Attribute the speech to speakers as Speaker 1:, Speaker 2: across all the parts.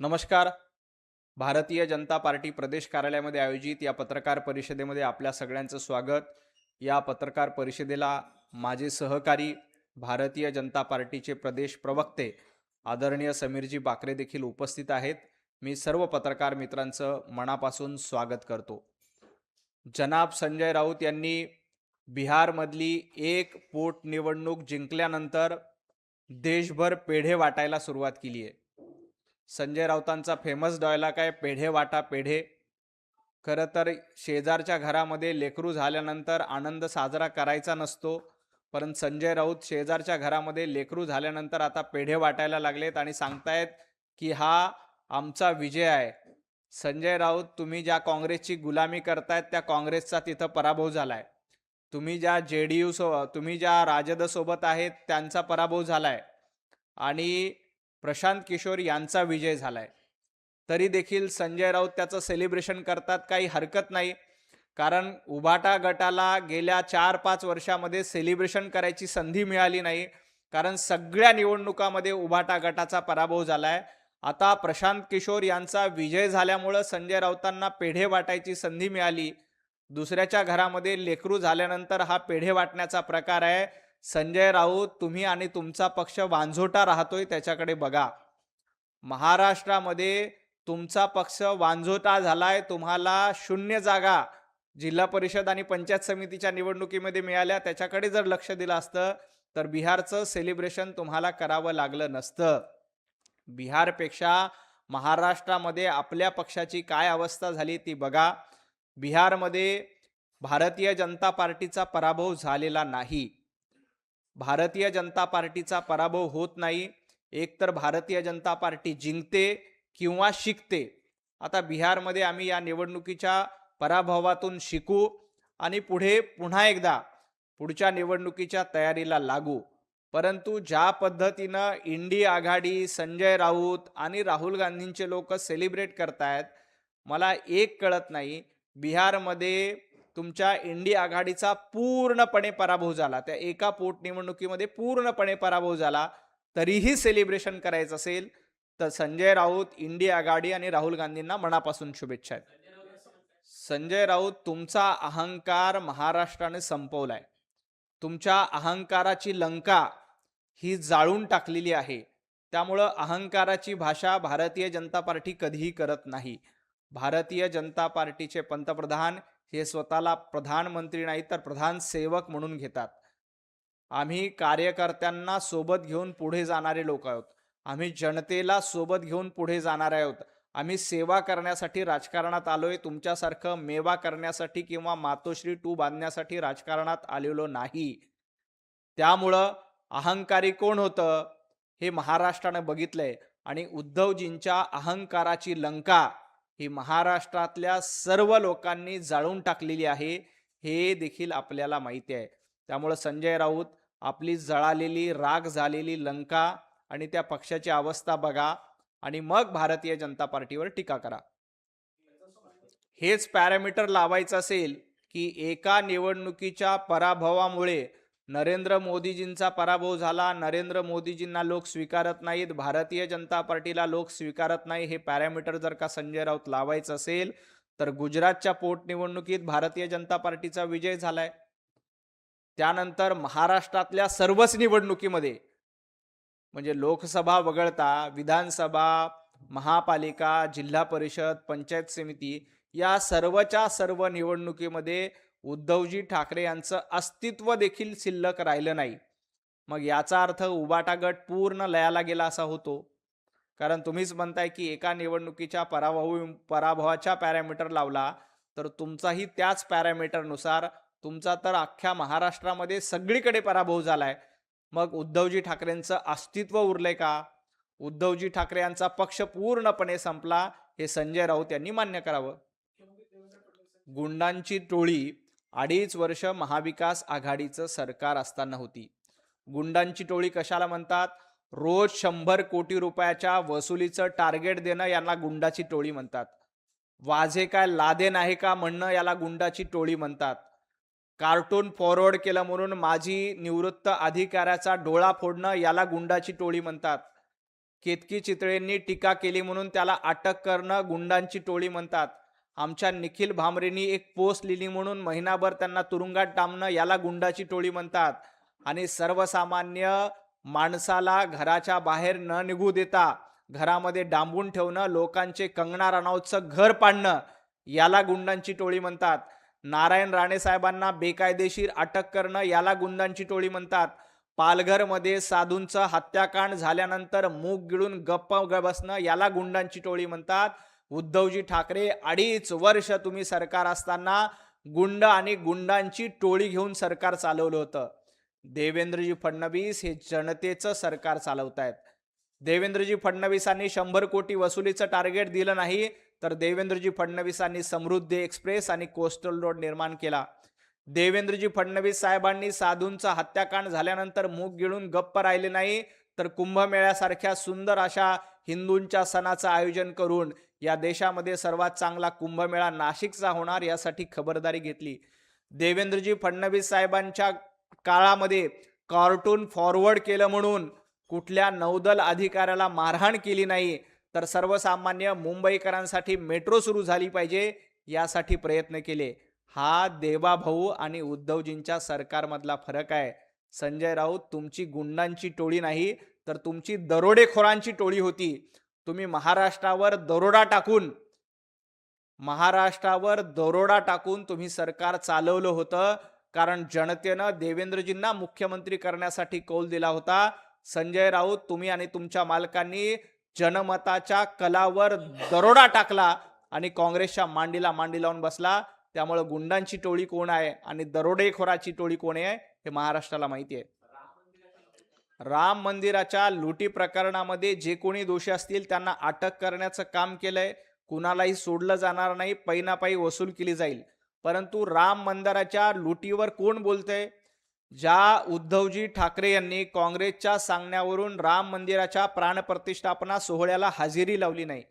Speaker 1: नमस्कार. भारतीय जनता पार्टी प्रदेश कार्यालयामध्ये आयोजित या पत्रकार परिषदेमध्ये आपल्या सगळ्यांचं स्वागत. या पत्रकार परिषदेला माझे सहकारी भारतीय जनता पार्टीचे प्रदेश प्रवक्ते आदरणीय समीरजी बाकरे देखील उपस्थित आहेत. मी सर्व पत्रकार मित्रांचं मनापासून स्वागत करतो. जनाब संजय राऊत यांनी बिहारमधली एक पोटनिवडणूक जिंकल्यानंतर देशभर पेढे वाटायला सुरुवात केली आहे. संजय राऊतांचा फेमस डायलॉग आहे, पेढे वाटा पेढे. खरं तर शेजारच्या घरामध्ये लेकरू झाल्यानंतर आनंद साजरा करायचा नसतो, परंतु संजय राऊत शेजारच्या घरामध्ये लेकरू झाल्यानंतर आता पेढे वाटायला लागलेत आणि सांगतायत की हा आमचा विजय आहे. संजय राऊत, तुम्ही ज्या काँग्रेसची गुलामी करतायत त्या काँग्रेसचा तिथं पराभव झालाय. तुम्ही ज्या तुम्ही ज्या राजद सोबत आहेत त्यांचा पराभव झालाय आणि प्रशांत किशोर यांचा विजय झालाय. तरी देखील संजय राऊत त्याचं सेलिब्रेशन करतात, काही हरकत नाही. कारण उभाटा गटाला गेल्या 4-5 वर्षामध्ये सेलिब्रेशन करायची संधी मिळाली नाही, कारण सगळ्या निवडणुकामध्ये उभाटा गटाचा पराभव झालाय. आता प्रशांत किशोर यांचा विजय झाल्यामुळं संजय राऊतांना पेढे वाटायची संधी मिळाली. दुसऱ्याच्या घरामध्ये लेकरू झाल्यानंतर हा पेढे वाटण्याचा प्रकार आहे. संजय राऊत, तुम्ही आणि तुमचा पक्ष वांझोटा राहतोय त्याच्याकडे बघा. महाराष्ट्रामध्ये तुमचा पक्ष वांझोटा झालाय. तुम्हाला 0 जागा जिल्हा परिषद आणि पंचायत समितीच्या निवडणुकीमध्ये मिळाल्या. त्याच्याकडे जर लक्ष दिलं असतं तर बिहारचं सेलिब्रेशन तुम्हाला करावं लागलं नसतं. बिहारपेक्षा महाराष्ट्रामध्ये आपल्या पक्षाची काय अवस्था झाली ती बघा. बिहारमध्ये भारतीय जनता पार्टीचा पराभव झालेला नाही. भारतीय जनता पार्टीचा पराभव होत नाही. एकतर भारतीय जनता पार्टी जिंकते किंवा शिकते. आता बिहारमध्ये आम्ही या निवडणुकीच्या पराभवातून शिकू आणि पुन्हा एकदा पुढच्या निवडणुकीच्या तयारीला लागू. परंतु ज्या पद्धतीनं इंडी आघाडी, संजय राऊत आणि राहुल गांधींचे लोक सेलिब्रेट करतायत, मला एक कळत नाही. बिहारमध्ये तुमच्या इंडी आघाडीचा पूर्णपणे पराभव झाला, त्या एका पोटनिवडणुकीमध्ये पूर्णपणे पराभव झाला. तरीही सेलिब्रेशन करायचं असेल तर संजय राऊत, इंडी आघाडी आणि राहुल गांधींना मनापासून शुभेच्छा आहेत. संजय राऊत, तुमचा अहंकार महाराष्ट्राने संपवलाय. तुमच्या अहंकाराची लंका ही जाळून टाकलेली आहे. त्यामुळं अहंकाराची भाषा भारतीय जनता पार्टी कधीही करत नाही. भारतीय जनता पार्टीचे पंतप्रधान हे स्वतःला प्रधानमंत्री नाही तर प्रधान सेवक म्हणून घेतात. आम्ही कार्यकर्त्यांना सोबत घेऊन पुढे जाणारे लोक आहोत. आम्ही जनतेला सोबत घेऊन पुढे जाणारे आहोत. आम्ही सेवा करण्यासाठी राजकारणात आलोय. तुमच्यासारखं मेवा करण्यासाठी किंवा मातोश्री टू बांधण्यासाठी राजकारणात आलेलो नाही. त्यामुळं अहंकारी कोण होतं हे महाराष्ट्रानं बघितलंय आणि उद्धवजींच्या अहंकाराची लंका ही महाराष्ट्रातल्या सर्व लोकांनी जाळून टाकलेली आहे, हे देखील आपल्याला माहिती आहे. त्यामुळे संजय राऊत, आपली जळालेली, राग झालेली लंका आणि त्या पक्षाची अवस्था बघा आणि मग भारतीय जनता पार्टीवर टीका करा. हेच पॅरामीटर लावायचं असेल की एका निवडणुकीच्या पराभवामुळे नरेंद्र मोदीजींचा पराभव झाला, नरेंद्र मोदीजींना लोक स्वीकारत नाहीत, भारतीय जनता पार्टीला लोक स्वीकारत नाही, हे पॅरामीटर जर का संजय राऊत लावायचं असेल तर गुजरातच्या पोटनिवडणुकीत भारतीय जनता पार्टीचा विजय झालाय. त्यानंतर महाराष्ट्रातल्या सर्वच निवडणुकीमध्ये, म्हणजे लोकसभा वगळता विधानसभा, महापालिका, जिल्हा परिषद, पंचायत समिती या सर्वच्या सर्व निवडणुकीमध्ये उद्धवजी ठाकरे यांचं अस्तित्व देखील शिल्लक राहिलं नाही. मग याचा अर्थ उबाटा गट पूर्ण लयाला गेला असा होतो. कारण तुम्हीच म्हणताय की एका निवडणुकीच्या पराभवाच्या पॅरामीटर लावला तर तुमचाही त्याच पॅरामीटरनुसार तुमचा तर अख्ख्या महाराष्ट्रामध्ये सगळीकडे पराभव झालाय. मग उद्धवजी ठाकरेंचं अस्तित्व उरलंय का? उद्धवजी ठाकरे यांचा पक्ष पूर्णपणे संपला, हे संजय राऊत यांनी मान्य करावं. गुंडांची टोळी 2.5 वर्ष महाविकास आघाडीचं सरकार असताना होती. गुंडांची टोळी कशाला म्हणतात? रोज 100 कोटी रुपयाच्या वसुलीचं टार्गेट देणं यांना गुंडाची टोळी म्हणतात. वाझे काय लादेन आहे का म्हणणं याला गुंडाची टोळी म्हणतात. कार्टून फॉरवर्ड केलं म्हणून माजी निवृत्त अधिकाऱ्याचा डोळा फोडणं याला गुंडाची टोळी म्हणतात. केतकी चितळेंनी टीका केली म्हणून त्याला अटक करणं गुंडांची टोळी म्हणतात. आमच्या निखिल भामरेंनी एक पोस्ट लिहिली म्हणून महिनाभर त्यांना तुरुंगात डांबणं याला गुंडाची टोळी म्हणतात. आणि सर्वसामान्य माणसाला घराच्या बाहेर न निघू देता घरामध्ये डांबून ठेवणं, लोकांचे कंगना राणावतचं घर पाडणं याला गुंडांची टोळी म्हणतात. नारायण राणे साहेबांना बेकायदेशीर अटक करणं याला गुंडांची टोळी म्हणतात. पालघरमध्ये साधूंचं हत्याकांड झाल्यानंतर मूग गिळून गप्प बसणं याला गुंडांची टोळी म्हणतात. उद्धवजी ठाकरे 2.5 वर्ष तुम्ही सरकार असताना गुंड आणि गुंडांची टोळी घेऊन सरकार चालवलं होतं. देवेंद्रजी फडणवीस हे जनतेचं सरकार चालवतायत. देवेंद्रजी फडणवीसांनी 100 कोटी वसुलीचं टार्गेट दिलं नाही, तर देवेंद्रजी फडणवीसांनी समृद्धी एक्सप्रेस आणि कोस्टल रोड निर्माण केला. देवेंद्रजी फडणवीस साहेबांनी साधूंचा हत्याकांड झाल्यानंतर मूग गिळून गप्प राहिले नाही, तर कुंभमेळ्यासारख्या सुंदर अशा हिंदूंच्या सणाचं आयोजन करून या देशामध्ये सर्वात चांगला कुंभमेळा नाशिकचा होणार यासाठी खबरदारी घेतली. देवेंद्रजी फडणवीस साहेबांच्या काळामध्ये कार्टून फॉरवर्ड केलं म्हणून कुठल्या नौदल अधिकाऱ्याला मारहाण केली नाही, तर सर्वसामान्य मुंबईकरांसाठी मेट्रो सुरू झाली पाहिजे यासाठी प्रयत्न केले. हा देवाभाऊ आणि उद्धवजींच्या सरकारमधला फरक आहे. संजय राऊत, तुमची गुंडांची टोळी नाही, तर तुमची दरोडेखोरांची टोळी होती. तुम्ही महाराष्ट्रावर दरोडा टाकून तुम्ही सरकार चालवलं होतं, कारण जनतेनं देवेंद्रजींना मुख्यमंत्री करण्यासाठी कौल दिला होता. संजय राऊत, तुम्ही आणि तुमच्या मालकांनी जनमताच्या कलावर दरोडा टाकला आणि काँग्रेसच्या मांडीला मांडी लावून बसला. त्यामुळे गुंडांची टोळी कोण आहे आणि दरोडेखोराची टोळी कोण आहे हे महाराष्ट्राला माहिती आहे. राम मंदिराच्या लुटी प्रकरणामध्ये जे कोणी दोषी असतील त्यांना अटक करण्याचं काम केलंय. कुणालाही सोडलं जाणार नाही, पैनापायी वसूल केली जाईल. परंतु राम मंदिराच्या लुटीवर कोण बोलतंय? ज्या उद्धवजी ठाकरे यांनी काँग्रेसच्या सांगण्यावरून राम मंदिराच्या प्राणप्रतिष्ठापना सोहळ्याला हजेरी लावली नाही,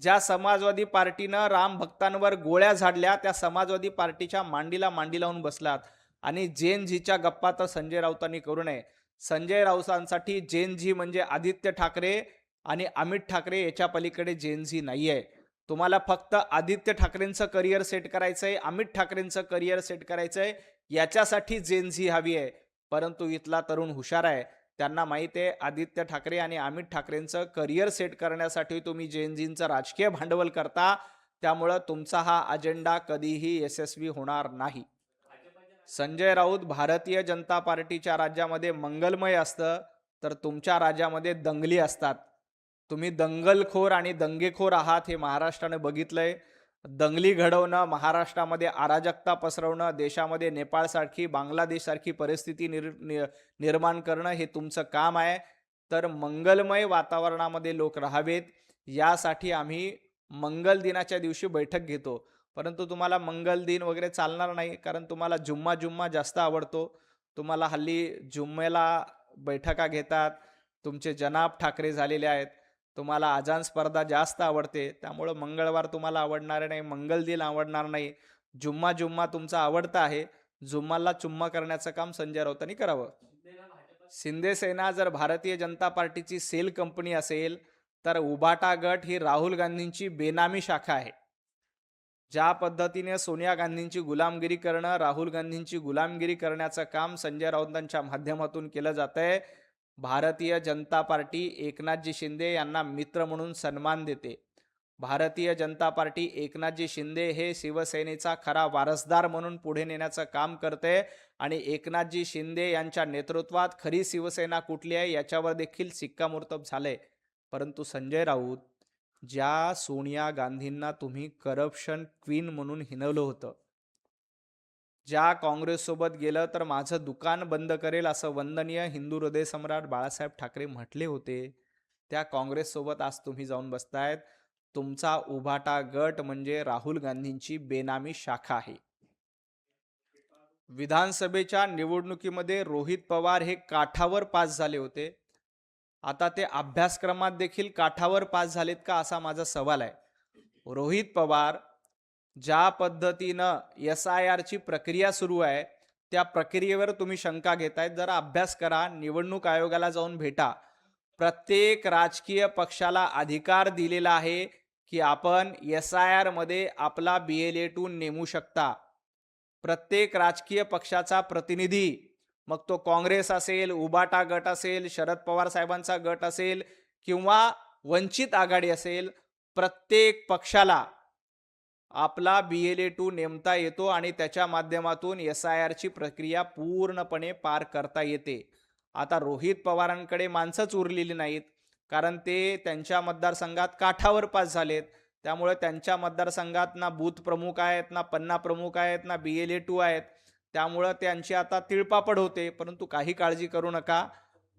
Speaker 1: ज्या समाजवादी पार्टीनं राम भक्तांवर गोळ्या झाडल्या, त्या समाजवादी पार्टीच्या मांडीला मांडी लावून बसलात. आणि जेन झीच्या गप्पा तर संजय राऊतांनी करू नये. संजय राऊतांसाठी जेन झी म्हणजे आदित्य ठाकरे आणि अमित ठाकरे, याच्या पलीकडे जेन झी नाही आहे. तुम्हाला फक्त आदित्य ठाकरेंचं करिअर सेट करायचंय, अमित ठाकरेंचं करिअर सेट करायचंय, याच्यासाठी जेन झी हवी आहे. परंतु इथला तरुण हुशार आहे, त्यांना माहिती आहे आदित्य ठाकरे आणि अमित ठाकरेंचं करिअर सेट करण्यासाठी तुम्ही जेन झींचं राजकीय भांडवल करता. त्यामुळं तुमचा हा अजेंडा कधीही यशस्वी होणार नाही. संजय राऊत, भारतीय जनता पार्टीच्या राज्यामध्ये मंगलमय असतं, तर तुमच्या राज्यामध्ये दंगली असतात. तुम्ही दंगलखोर आणि दंगेखोर आहात हे महाराष्ट्राने बघितलंय. दंगली घडवणं, महाराष्ट्रामध्ये अराजकता पसरवणं, देशामध्ये नेपाळसारखी, बांगलादेशसारखी परिस्थिती निर्माण करणं हे तुमचं काम आहे. तर मंगलमय वातावरणामध्ये लोक राहावेत यासाठी आम्ही मंगल दिनाच्या दिवशी बैठक घेतो. परंतु तुम्हाला मंगल दिन वगैरे चालणार नाही, कारण तुम्हाला जुम्मा जास्त आवडतो. तुम्हाला हल्ली जुम्मेला बैठका घेतात. तुमचे जनाब ठाकरे झालेले आहेत. तुम्हाला अजान स्पर्धा जास्त आवडते, त्यामुळं मंगळवार तुम्हाला आवडणार नाही, मंगल दिन आवडणार नाही. जुम्मा तुमचा आवडता आहे. जुम्माला चुम्मा करण्याचं काम संजय राऊतांनी करावं. शिंदे सेना जर भारतीय जनता पार्टीची सेल कंपनी असेल, तर उभाटा गट ही राहुल गांधींची बेनामी शाखा आहे. ज्या पद्धतीने सोनिया गांधींची गुलामगिरी करणं, राहुल गांधींची गुलामगिरी करण्याचं काम संजय राऊतांच्या माध्यमातून केलं जातंय. भारतीय जनता पार्टी एकनाथजी शिंदे यांना मित्र म्हणून सन्मान देते. भारतीय जनता पार्टी एकनाथजी शिंदे हे शिवसेनेचा खरा वारसदार म्हणून पुढे नेण्याचं काम करते आणि एकनाथजी शिंदे यांच्या नेतृत्वात खरी शिवसेना कुठली आहे याच्यावर देखील शिक्कामोर्तब झालंय. परंतु संजय राऊत, ज्या सोनिया गांधींना तुम्ही करप्शन क्वीन म्हणून हिणवलं होतं, ज्या काँग्रेससोबत गेलं तर माझं दुकान बंद करेल असं वंदनीय हिंदू हृदय सम्राट बाळासाहेब ठाकरे म्हटले होते, त्या काँग्रेससोबत आज तुम्ही जाऊन बसतायत. तुमचा उभाटा गट म्हणजे राहुल गांधींची बेनामी शाखा आहे. विधानसभेच्या निवडणुकीमध्ये रोहित पवार हे काठावर पास झाले होते. आता ते अभ्यासक्रमात देखील काठावर पास झालेत का असा माझा सवाल आहे. रोहित पवार, ज्या पद्धतीनं SIR ची प्रक्रिया सुरू आहे त्या प्रक्रियेवर तुम्ही शंका घेतायत. जरा अभ्यास करा, निवडणूक आयोगाला जाऊन भेटा. प्रत्येक राजकीय पक्षाला अधिकार दिलेला आहे की आपण SIR मध्ये आपला BLA2 नेमू शकता. प्रत्येक राजकीय पक्षाचा प्रतिनिधी, मग तो काँग्रेस असेल, उबाटा गट असेल, शरद पवार साहेबांचा गट असेल किंवा वंचित आघाडी असेल, प्रत्येक पक्षाला आपला BLA2 नेमता येतो आणि त्याच्या माध्यमातून SIR ची प्रक्रिया पूर्णपणे पार करता येते. आता रोहित पवारांकडे माणसंच उरलेली नाहीत, कारण ते त्यांच्या मतदारसंघात काठावर पास झालेत. त्यामुळे त्यांच्या मतदारसंघात ना बूथ प्रमुख आहेत, ना पन्ना प्रमुख आहेत, ना BLA2 आहेत. त्यामुळं त्यांची आता तिळपापड होते. परंतु काही काळजी करू नका.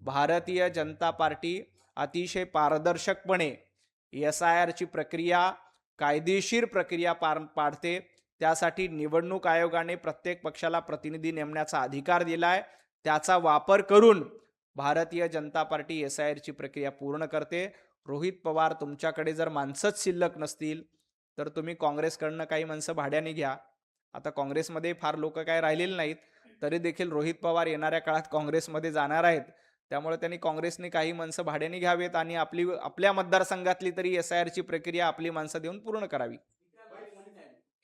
Speaker 1: भारतीय जनता पार्टी अतिशय पारदर्शकपणे SIR ची प्रक्रिया, कायदेशीर प्रक्रिया पाडते. त्यासाठी निवडणूक आयोगाने प्रत्येक पक्षाला प्रतिनिधी नेमण्याचा अधिकार दिलाय. त्याचा वापर करून भारतीय जनता पार्टी SIR ची प्रक्रिया पूर्ण करते. रोहित पवार, तुमच्याकडे जर माणसंच शिल्लक नसतील तर तुम्ही काँग्रेसकडनं काही माणसं भाड्याने घ्या. आता काँग्रेसमध्ये फार लोक काय राहिलेले नाहीत, तरी देखील रोहित पवार येणाऱ्या काळात काँग्रेसमध्ये जाणार आहेत. त्यामुळे त्यांनी काँग्रेसने काही माणसं भाड्याने घ्यावेत आणि आपल्या मतदारसंघातली तरी SIR ची प्रक्रिया आपली माणसं देऊन पूर्ण करावी.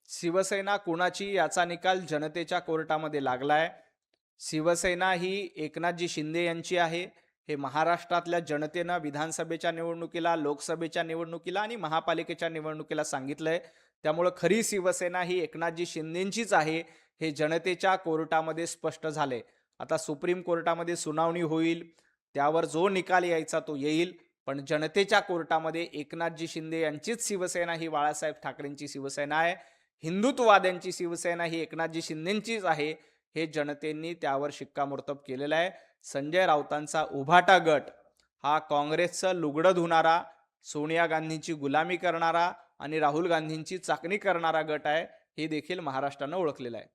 Speaker 1: शिवसेना कुणाची याचा निकाल जनतेच्या कोर्टामध्ये लागलाय. शिवसेना ही एकनाथजी शिंदे यांची आहे. हे महाराष्ट्रातल्या जनतेनं विधानसभेच्या निवडणुकीला, लोकसभेच्या निवडणुकीला आणि महापालिकेच्या निवडणुकीला सांगितलंय. त्यामुळे खरी शिवसेना ही एकनाथजी शिंदेंचीच आहे हे जनतेच्या कोर्टामध्ये स्पष्ट झाले. आता सुप्रीम कोर्टामध्ये सुनावणी होईल, त्यावर जो निकाल यायचा तो येईल. पण जनतेच्या कोर्टामध्ये एकनाथजी शिंदे यांचीच शिवसेना ही बाळासाहेब ठाकरेंची शिवसेना आहे. हिंदुत्ववाद्यांची शिवसेना ही एकनाथजी शिंदेंचीच आहे हे जनतेने त्यावर शिक्कामोर्तब केलेलं आहे. संजय राऊतांचा उभाटा गट हा काँग्रेसचं लुगडं धुणारा, सोनिया गांधींची गुलामी करणारा आणि राहुल गांधींची चाकणी करणारा गट आहे, हे देखील महाराष्ट्रानं ओळखलेलं आहे.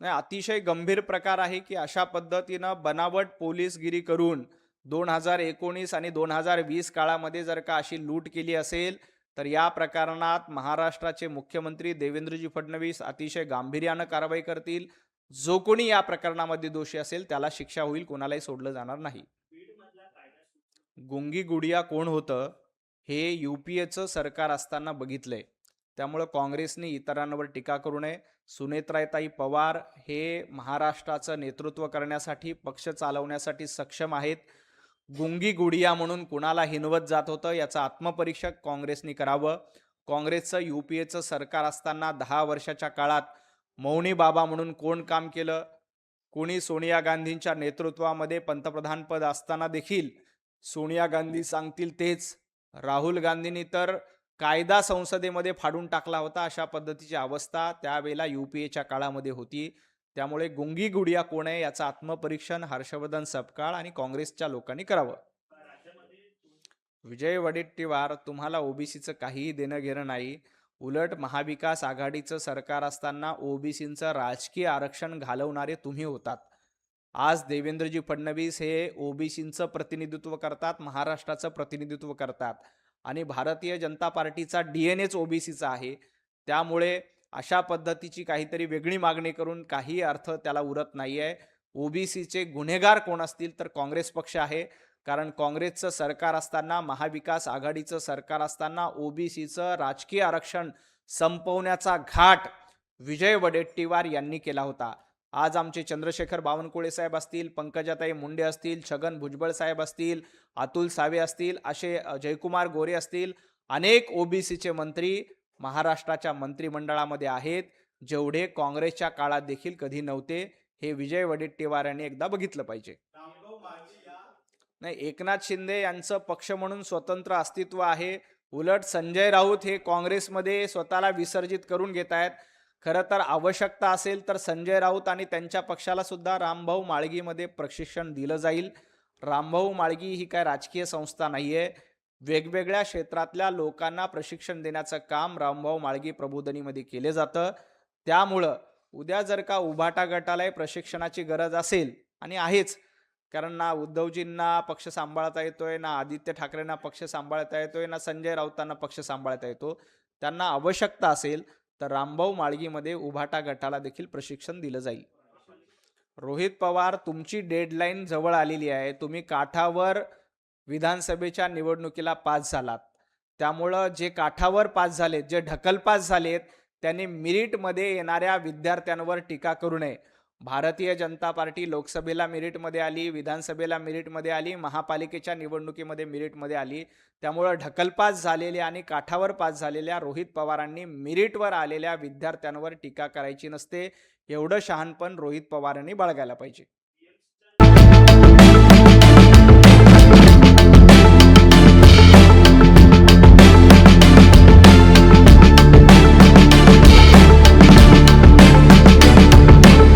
Speaker 1: नाही, अतिशय गंभीर प्रकार आहे की अशा पद्धतीनं बनावट पोलीसगिरी करून 2019 आणि 2020 काळामध्ये जर का अशी लूट केली असेल तर या प्रकरणात महाराष्ट्राचे मुख्यमंत्री देवेंद्रजी फडणवीस अतिशय गांभीर्यानं कारवाई करतील. जो कोणी या प्रकरणामध्ये दोषी असेल त्याला शिक्षा होईल, कोणालाही सोडलं जाणार नाही. गुंगी गुडिया कोण होतं हे UPAचं सरकार असताना बघितलंय. त्यामुळे काँग्रेसने इतरांवर टीका करू नये. सुनेत्राताई पवार हे महाराष्ट्राचं नेतृत्व करण्यासाठी, पक्ष चालवण्यासाठी सक्षम आहेत. गुंगी गुडिया म्हणून कुणाला हिनवत जात होतं याचं आत्मपरीक्षक काँग्रेसने करावं. काँग्रेसचं UPAचं सरकार असताना 10 वर्षाच्या काळात मौनी बाबा म्हणून कोण काम केलं? कोणी सोनिया गांधींच्या नेतृत्वामध्ये पंतप्रधान पद असताना देखील सोनिया गांधी सांगतील तेच. राहुल गांधींनी तर कायदा संसदेमध्ये फाडून टाकला होता. अशा पद्धतीची अवस्था त्यावेळेला UPAच्या काळामध्ये होती. त्यामुळे गुंगी गुडिया कोण आहे याचं आत्मपरीक्षण हर्षवर्धन सपकाळ आणि काँग्रेसच्या लोकांनी करावं. विजय वडेट्टीवार, तुम्हाला ओबीसीचं काहीही देणं घेणं नाही. उलट महाविकास आघाडीचं सरकार असताना ओबीसीचं राजकीय आरक्षण घालवणारे तुम्ही होतात. आज देवेंद्रजी फडणवीस हे ओबीसीचं प्रतिनिधित्व करतात, महाराष्ट्राचं प्रतिनिधित्व करतात आणि भारतीय जनता पार्टीचा DNAच ओबीसीचा आहे. त्यामुळे अशा पद्धतीची काहीतरी वेगळी मागणी करून काही अर्थ त्याला उरत नाहीये. ओबीसीचे गुन्हेगार कोण असतील तर काँग्रेस पक्ष आहे. कारण काँग्रेसचं सरकार असताना, महाविकास आघाडीचं सरकार असताना ओबीसीचं राजकीय आरक्षण संपवण्याचा घाट विजय वडेट्टीवार यांनी केला होता. आज आमचे चंद्रशेखर बावनकुळे साहेब असतील, पंकजाताई मुंडे असतील, छगन भुजबळ साहेब असतील, अतुल सावे असतील, असे जयकुमार गोरे असतील, अनेक ओबीसीचे मंत्री महाराष्ट्राच्या मंत्रिमंडळामध्ये आहेत, जेवढे काँग्रेसच्या काळात देखील कधी नव्हते. हे विजय वडेट्टीवार यांनी एकदा बघितलं पाहिजे. नाही, एकनाथ शिंदे यांचं पक्ष म्हणून स्वतंत्र अस्तित्व आहे. उलट संजय राऊत हे काँग्रेसमध्ये स्वतःला विसर्जित करून घेत आहेत. खरं तर आवश्यकता असेल तर संजय राऊत आणि त्यांच्या पक्षाला सुद्धा रामभाऊ माळगीमध्ये प्रशिक्षण दिलं जाईल. रामभाऊ माळगी ही काय राजकीय संस्था नाहीये. वेगवेगळ्या क्षेत्रातल्या लोकांना प्रशिक्षण देण्याचं काम रामभाऊ माळगी प्रबोधिनीमध्ये केले जातं. त्यामुळं उद्या जर का उभाटा गटाला प्रशिक्षणाची गरज असेल, आणि आहेच, कारण ना उद्धवजींना पक्ष सांभाळता येतोय, ना आदित्य ठाकरेंना पक्ष सांभाळता येतोय, ना संजय राऊतांना पक्ष सांभाळता येतो. त्यांना आवश्यकता असेल तर रामभाऊ माळगीमध्ये उभाटा गटाला देखील प्रशिक्षण दिलं जाईल. रोहित पवार, तुमची डेडलाईन जवळ आलेली आहे. तुम्ही काठावर विधानसभेच्या निवडणुकीला पास झालात. त्यामुळं जे काठावर पास झालेत, जे ढकल पास झालेत, त्यांनी मेरिटमध्ये येणाऱ्या विद्यार्थ्यांवर टीका करू नये. भारतीय जनता पार्टी लोकसभेला मेरिटमध्ये आली, विधानसभेला मेरिटमध्ये आली, महापालिकेच्या निवडणुकीमध्ये मेरिटमध्ये आली. त्यामुळं ढकलपास झालेल्या आणि काठावर पास झालेल्या रोहित पवारांनी मेरिटवर आलेल्या विद्यार्थ्यांवर टीका करायची नसते. एवढं शहाणपण रोहित पवारांनी बाळगायला पाहिजे.